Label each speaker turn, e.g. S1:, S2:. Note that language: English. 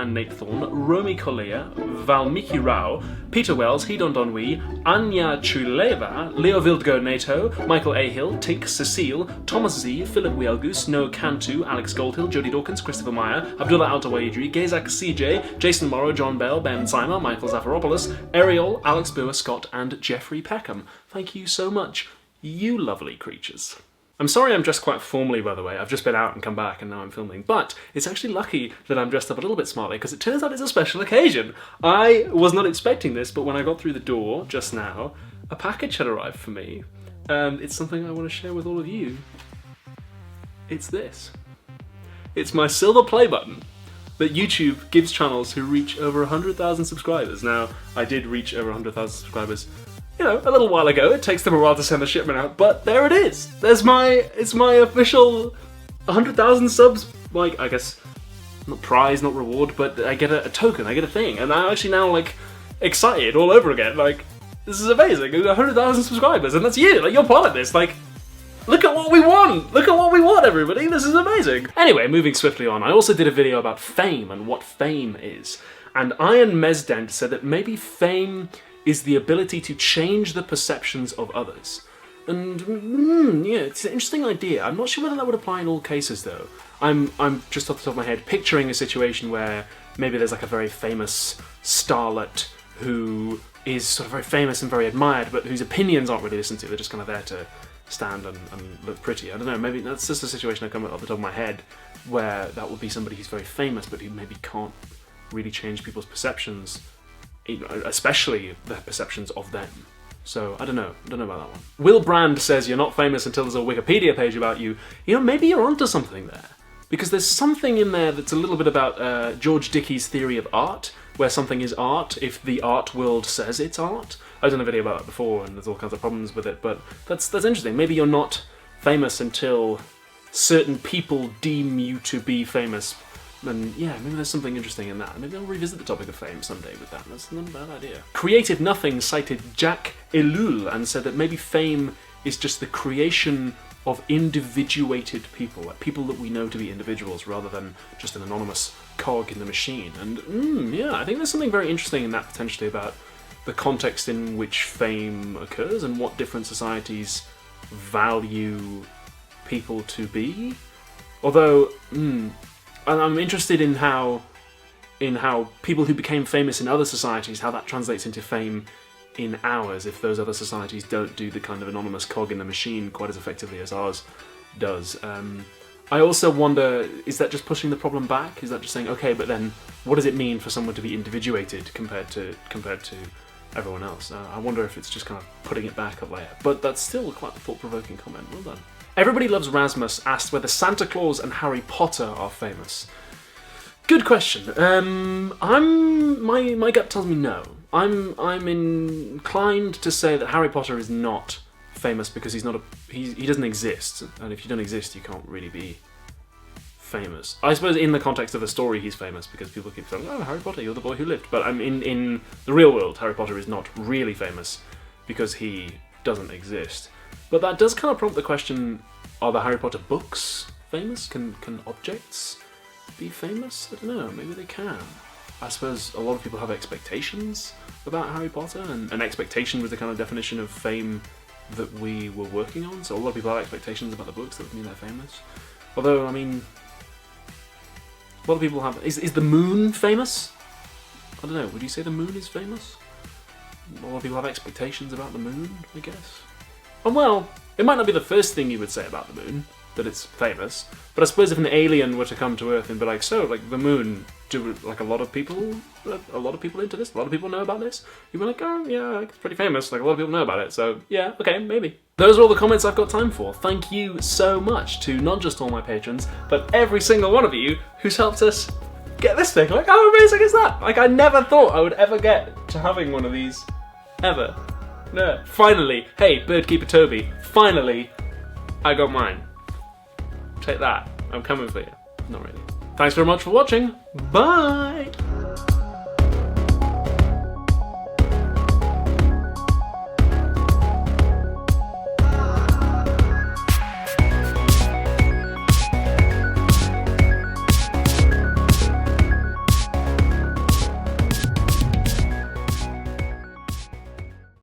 S1: and Nate Thorne, Romy Collier, Valmiki Rao, Peter Wells, Hidon Donwi, Anya Chuleva, Leo Vildgo Nato, Michael Ahill, Tink, Cecile, Thomas Z, Philip Wielgus, Noah Cantu, Alex Goldhill, Jodie Dawkins, Christopher Meyer, Abdullah Altawaidri, Gazak CJ, Jason Morrow, John Bell, Ben Simon, Michael Zafaropoulos, Ariel, Alex Boer Scott, and Jeffrey Peckham. Thank you so much, you lovely creatures. I'm sorry I'm dressed quite formally, by the way. I've just been out and come back and now I'm filming. But it's actually lucky that I'm dressed up a little bit smartly because it turns out it's a special occasion. I was not expecting this, but when I got through the door just now, a package had arrived for me. And it's something I want to share with all of you. It's this. It's my silver play button that YouTube gives channels who reach over 100,000 subscribers. Now, I did reach over 100,000 subscribers, you know, a little while ago. It takes them a while to send the shipment out, but there it is. It's my official 100,000 subs, like, I guess, not prize, not reward, but I get a token, I get a thing, and I'm actually now, like, excited all over again. Like, this is amazing. 100,000 subscribers, and that's you. Like, you're part of this. Like, look at what we won! Look at what we won, everybody! This is amazing! Anyway, moving swiftly on, I also did a video about fame and what fame is. And Iron Mesdent said that maybe fame is the ability to change the perceptions of others. And, yeah, it's an interesting idea. I'm not sure whether that would apply in all cases, though. I'm just off the top of my head picturing a situation where maybe there's like a very famous starlet who is sort of very famous and very admired, but whose opinions aren't really listened to. They're just kind of there to stand and look pretty. I don't know, maybe that's just a situation I come off the top of my head where that would be somebody who's very famous, but who maybe can't really change people's perceptions, especially the perceptions of them. So, I don't know about that one. Will Brand says you're not famous until there's a Wikipedia page about you. You know, maybe you're onto something there. Because there's something in there that's a little bit about George Dickey's theory of art, where something is art if the art world says it's art. I've done a video about that before and there's all kinds of problems with it, but that's interesting. Maybe you're not famous until certain people deem you to be famous. And yeah, maybe there's something interesting in that. Maybe I'll revisit the topic of fame someday with that. That's not a bad idea. Creative Nothing cited Jack Elul and said that maybe fame is just the creation of individuated people, like people that we know to be individuals rather than just an anonymous cog in the machine. And yeah, I think there's something very interesting in that potentially about the context in which fame occurs and what different societies value people to be. Although, I'm interested in how people who became famous in other societies, how that translates into fame in ours, if those other societies don't do the kind of anonymous cog in the machine quite as effectively as ours does. I also wonder, is that just pushing the problem back? Is that just saying, okay, but then what does it mean for someone to be individuated compared to everyone else? I wonder if it's just kind of putting it back a layer. But that's still quite a thought-provoking comment. Well done. Everybody Loves Rasmus asked whether Santa Claus and Harry Potter are famous. Good question. My gut tells me no. I'm inclined to say that Harry Potter is not famous because he doesn't exist, and if you don't exist, you can't really be famous. I suppose in the context of the story, he's famous because people keep saying, "Oh, Harry Potter, you're the boy who lived." But in the real world, Harry Potter is not really famous because he doesn't exist. But that does kind of prompt the question: are the Harry Potter books famous? Can objects be famous? I don't know. Maybe they can. I suppose a lot of people have expectations about Harry Potter, and an expectation was the kind of definition of fame that we were working on, so a lot of people have expectations about the books that would mean they're famous. Although, I mean, a lot of people have... Is the moon famous? I don't know, would you say the moon is famous? A lot of people have expectations about the moon, I guess. And well, it might not be the first thing you would say about the moon, that it's famous, but I suppose if an alien were to come to Earth and be like, so, like, the moon, do, like, a lot of people into this? A lot of people know about this? You'd be like, oh, yeah, like, it's pretty famous, like, a lot of people know about it, so, yeah, okay, maybe. Those are all the comments I've got time for. Thank you so much to not just all my patrons, but every single one of you who's helped us get this thing. Like, how amazing is that? Like, I never thought I would ever get to having one of these, ever. No. Finally, hey, Birdkeeper Toby, finally, I got mine. Take that. I'm coming for you. Not really. Thanks very much for watching. Bye!